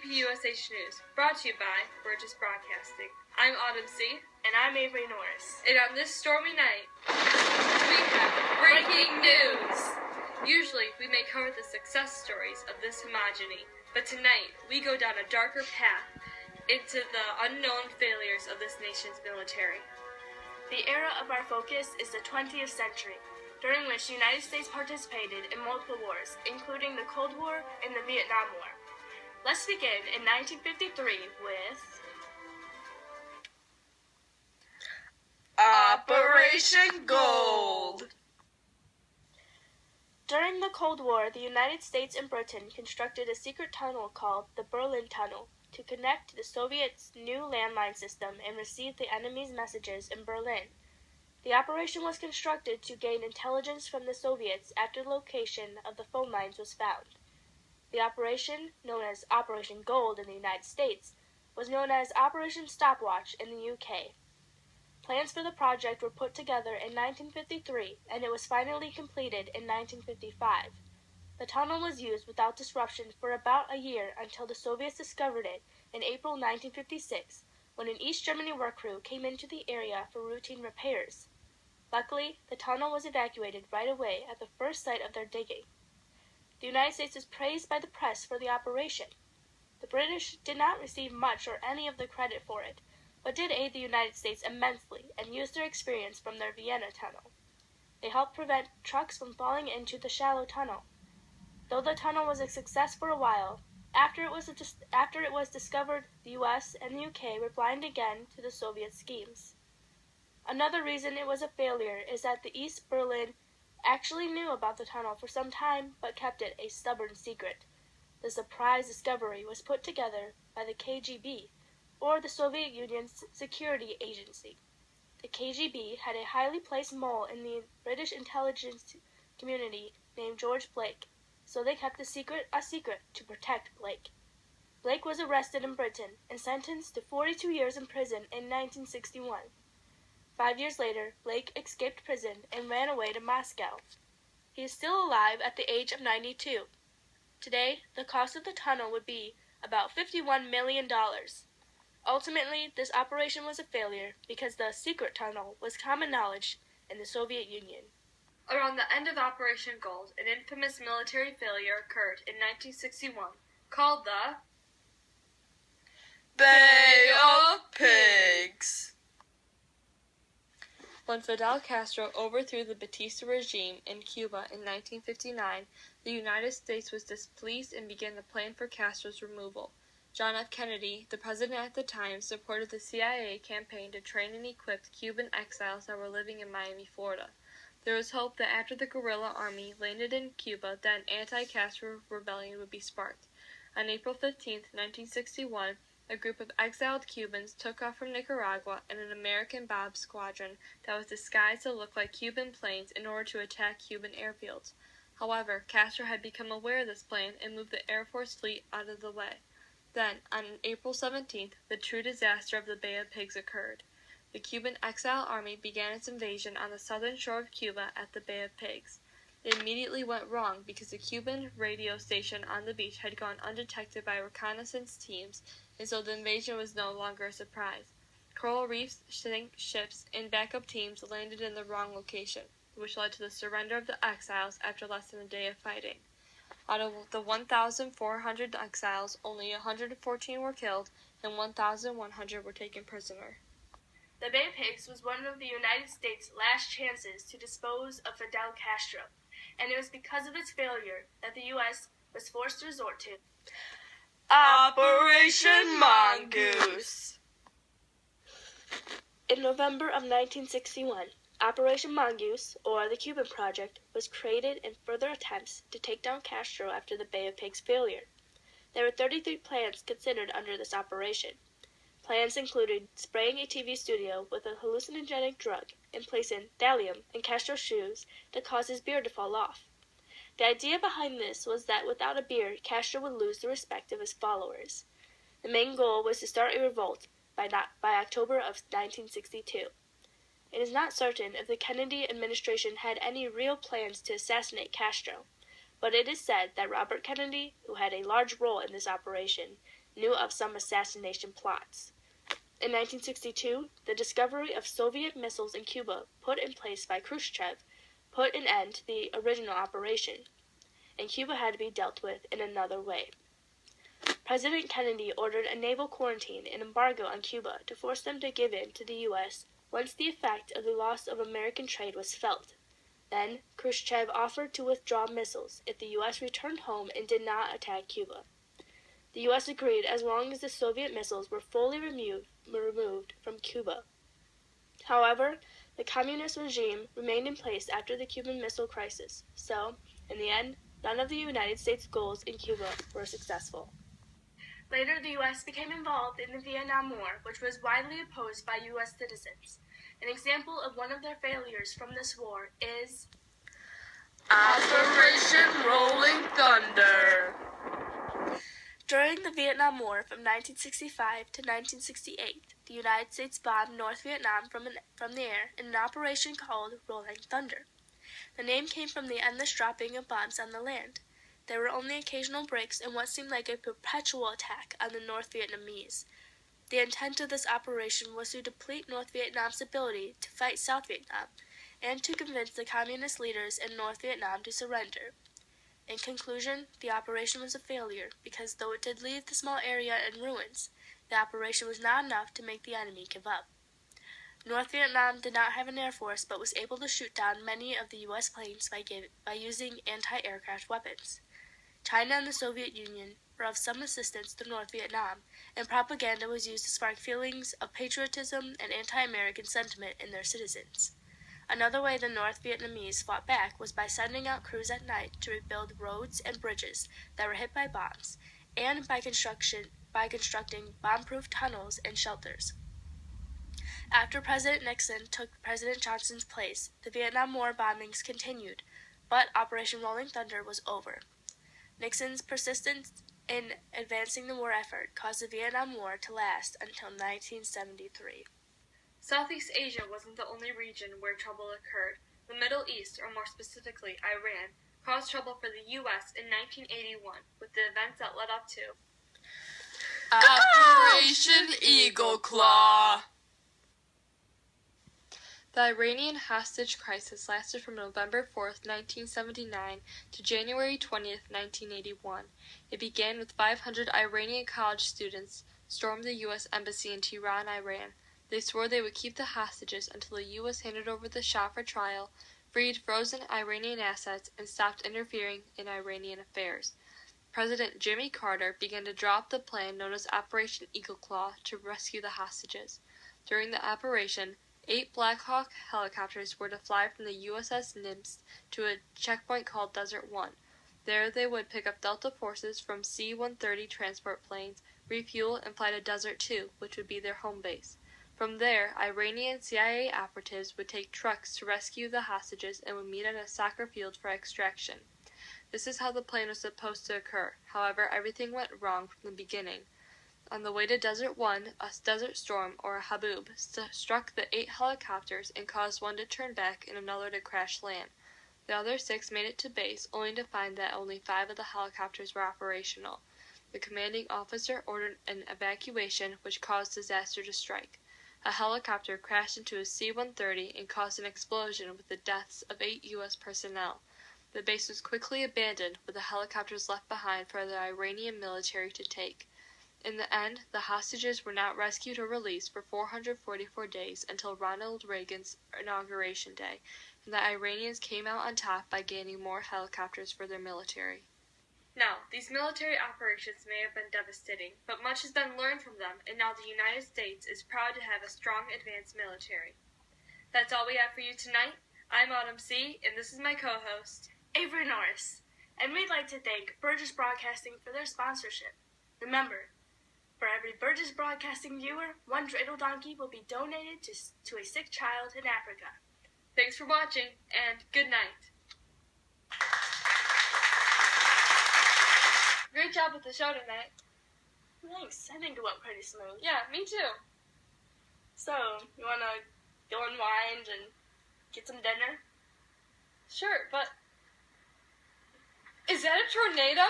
APUSH News, brought to you by Burgess Broadcasting. I'm Autumn C. And I'm Avery Norris. And on this stormy night, we have breaking news! Usually, we may cover the success stories of this homogeny, but tonight, we go down a darker path into the unknown failures of this nation's military. The era of our focus is the 20th century, during which the United States participated in multiple wars, including the Cold War and the Vietnam War. Let's begin in 1953 with Operation Gold. During the Cold War, the United States and Britain constructed a secret tunnel called the Berlin Tunnel to connect to the Soviets' new landline system and receive the enemy's messages in Berlin. The operation was constructed to gain intelligence from the Soviets after the location of the phone lines was found. The operation, known as Operation Gold in the United States, was known as Operation Stopwatch in the UK. Plans for the project were put together in 1953, and it was finally completed in 1955. The tunnel was used without disruption for about a year until the Soviets discovered it in April 1956, when an East Germany work crew came into the area for routine repairs. Luckily, the tunnel was evacuated right away at the first site of their digging. The United States was praised by the press for the operation. The British did not receive much or any of the credit for it, but did aid the United States immensely and used their experience from their Vienna tunnel. They helped prevent trucks from falling into the shallow tunnel. Though the tunnel was a success for a while, after it was discovered, the U.S. and the U.K. were blind again to the Soviet schemes. Another reason it was a failure is that the East Berlin actually knew about the tunnel for some time but kept it a stubborn secret. The surprise discovery was put together by the KGB, or the Soviet Union's security agency. The KGB had a highly placed mole in the British intelligence community named George Blake, so they kept the secret a secret to protect Blake. Blake was arrested in Britain and sentenced to 42 years in prison in 1961. 5 years later, Blake escaped prison and ran away to Moscow. He is still alive at the age of 92. Today, the cost of the tunnel would be about $51 million. Ultimately, this operation was a failure because the secret tunnel was common knowledge in the Soviet Union. Around the end of Operation Gold, an infamous military failure occurred in 1961, called the Bay of Pigs. When Fidel Castro overthrew the Batista regime in Cuba in 1959, the United States was displeased and began the plan for Castro's removal. John F. Kennedy, the president at the time, supported the CIA campaign to train and equip Cuban exiles that were living in Miami, Florida. There was hope that after the guerrilla army landed in Cuba, that an anti-Castro rebellion would be sparked. On April 15, 1961, a group of exiled Cubans took off from Nicaragua in an American bomb squadron that was disguised to look like Cuban planes in order to attack Cuban airfields. However, Castro had become aware of this plan and moved the Air Force fleet out of the way. Then, on April 17th, the true disaster of the Bay of Pigs occurred. The Cuban exile army began its invasion on the southern shore of Cuba at the Bay of Pigs. It immediately went wrong because the Cuban radio station on the beach had gone undetected by reconnaissance teams, and so the invasion was no longer a surprise. Coral reefs, sank ships, and backup teams landed in the wrong location, which led to the surrender of the exiles after less than a day of fighting. Out of the 1,400 exiles, only 114 were killed and 1,100 were taken prisoner. The Bay of Pigs was one of the United States' last chances to dispose of Fidel Castro, and it was because of its failure that the U.S. was forced to resort to Operation Mongoose. In November of 1961, Operation Mongoose, or the Cuban Project, was created in further attempts to take down Castro after the Bay of Pigs failure. There were 33 plans considered under this operation. Plans included spraying a TV studio with a hallucinogenic drug and placing thallium in Castro's shoes to cause his beard to fall off. The idea behind this was that without a beard, Castro would lose the respect of his followers. The main goal was to start a revolt by October of 1962. It is not certain if the Kennedy administration had any real plans to assassinate Castro, but it is said that Robert Kennedy, who had a large role in this operation, knew of some assassination plots. In 1962, the discovery of Soviet missiles in Cuba put in place by Khrushchev put an end to the original operation, and Cuba had to be dealt with in another way. President Kennedy ordered a naval quarantine and embargo on Cuba to force them to give in to the U.S. once the effect of the loss of American trade was felt. Then, Khrushchev offered to withdraw missiles if the U.S. returned home and did not attack Cuba. The U.S. agreed as long as the Soviet missiles were fully removed from Cuba. However, the communist regime remained in place after the Cuban Missile Crisis, so, in the end, none of the United States' goals in Cuba were successful. Later, the U.S. became involved in the Vietnam War, which was widely opposed by U.S. citizens. An example of one of their failures from this war is Operation Rolling Thunder. During the Vietnam War from 1965 to 1968, the United States bombed North Vietnam from the air in an operation called Rolling Thunder. The name came from the endless dropping of bombs on the land. There were only occasional breaks in what seemed like a perpetual attack on the North Vietnamese. The intent of this operation was to deplete North Vietnam's ability to fight South Vietnam and to convince the communist leaders in North Vietnam to surrender. In conclusion, the operation was a failure because though it did leave the small area in ruins, the operation was not enough to make the enemy give up. North Vietnam did not have an air force but was able to shoot down many of the U.S. planes by using anti-aircraft weapons. China and the Soviet Union were of some assistance to North Vietnam, and propaganda was used to spark feelings of patriotism and anti-American sentiment in their citizens. Another way the North Vietnamese fought back was by sending out crews at night to rebuild roads and bridges that were hit by bombs, and by constructing bomb-proof tunnels and shelters. After President Nixon took President Johnson's place, the Vietnam War bombings continued, but Operation Rolling Thunder was over. Nixon's persistence in advancing the war effort caused the Vietnam War to last until 1973. Southeast Asia wasn't the only region where trouble occurred. The Middle East, or more specifically Iran, caused trouble for the U.S. in 1981 with the events that led up to Operation Eagle Claw. The Iranian hostage crisis lasted from November 4, 1979 to January 20, 1981. It began with 500 Iranian college students stormed the U.S. Embassy in Tehran, Iran. They swore they would keep the hostages until the U.S. handed over the Shah for trial, freed frozen Iranian assets, and stopped interfering in Iranian affairs. President Jimmy Carter began to draw up the plan known as Operation Eagle Claw to rescue the hostages. During the operation, 8 Black Hawk helicopters were to fly from the USS Nimitz to a checkpoint called Desert 1. There they would pick up Delta forces from C-130 transport planes, refuel, and fly to Desert 2, which would be their home base. From there, Iranian CIA operatives would take trucks to rescue the hostages and would meet at a soccer field for extraction. This is how the plan was supposed to occur. However, everything went wrong from the beginning. On the way to Desert 1, a desert storm, or a haboob, struck the 8 helicopters and caused one to turn back and another to crash land. The other 6 made it to base, only to find that only 5 of the helicopters were operational. The commanding officer ordered an evacuation, which caused disaster to strike. A helicopter crashed into a C-130 and caused an explosion with the deaths of 8 U.S. personnel. The base was quickly abandoned, with the helicopters left behind for the Iranian military to take. In the end, the hostages were not rescued or released for 444 days until Ronald Reagan's inauguration day, and the Iranians came out on top by gaining more helicopters for their military. Now, these military operations may have been devastating, but much has been learned from them, and now the United States is proud to have a strong advanced military. That's all we have for you tonight. I'm Autumn C., and this is my co-host, Avery Norris, and we'd like to thank Burgess Broadcasting for their sponsorship. Remember, for every Burgess Broadcasting viewer, 1 dreidel donkey will be donated to a sick child in Africa. Thanks for watching, and good night. Great job with the show tonight. Thanks. I think it went pretty smooth. Yeah, me too. So, you want to go unwind and get some dinner? Sure, but is that a tornado?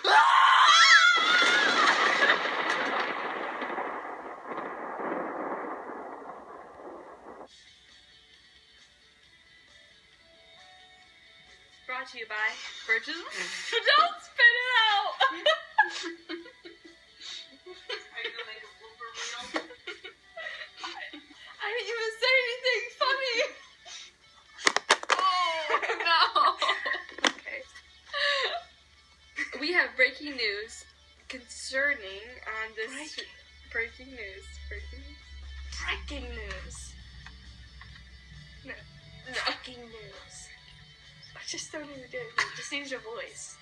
Ah! Brought to you by Birches. Don't spit it out! Are you gonna make a blooper reel? I didn't even say anything funny! Oh, no! Okay. We have breaking news concerning on this... Breaking news. Breaking news. No. Breaking news. I just don't even do it. Just use your voice.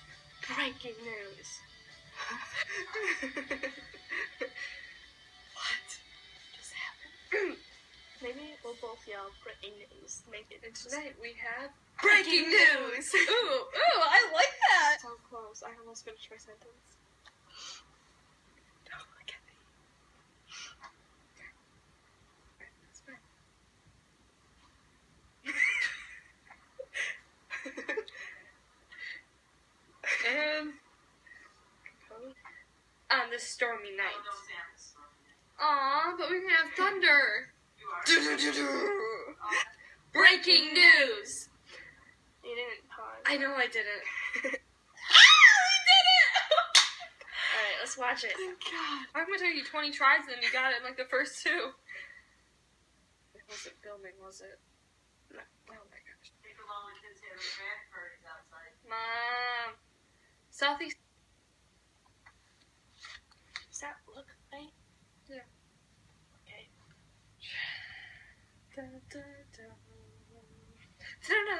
Breaking news. What just happened? Maybe we'll both yell breaking news. Make it And tonight we have... breaking news. Ooh, I like that! So close. I almost finished my sentence. Don't look at me. That's fine. And... on this stormy night. Oh, don't say I'm sorry. Aw, but we can have thunder! You are. Breaking news! You didn't pause. I know I didn't. We did it! Alright, let's watch it. Oh, God. I'm gonna take you 20 tries and you got it in like the first two. It wasn't filming, was it? No. Oh my gosh. People only kids have raspberries outside. Mom. Southeast. Does that look right? Yeah. Okay. Da, da, da. Da, da,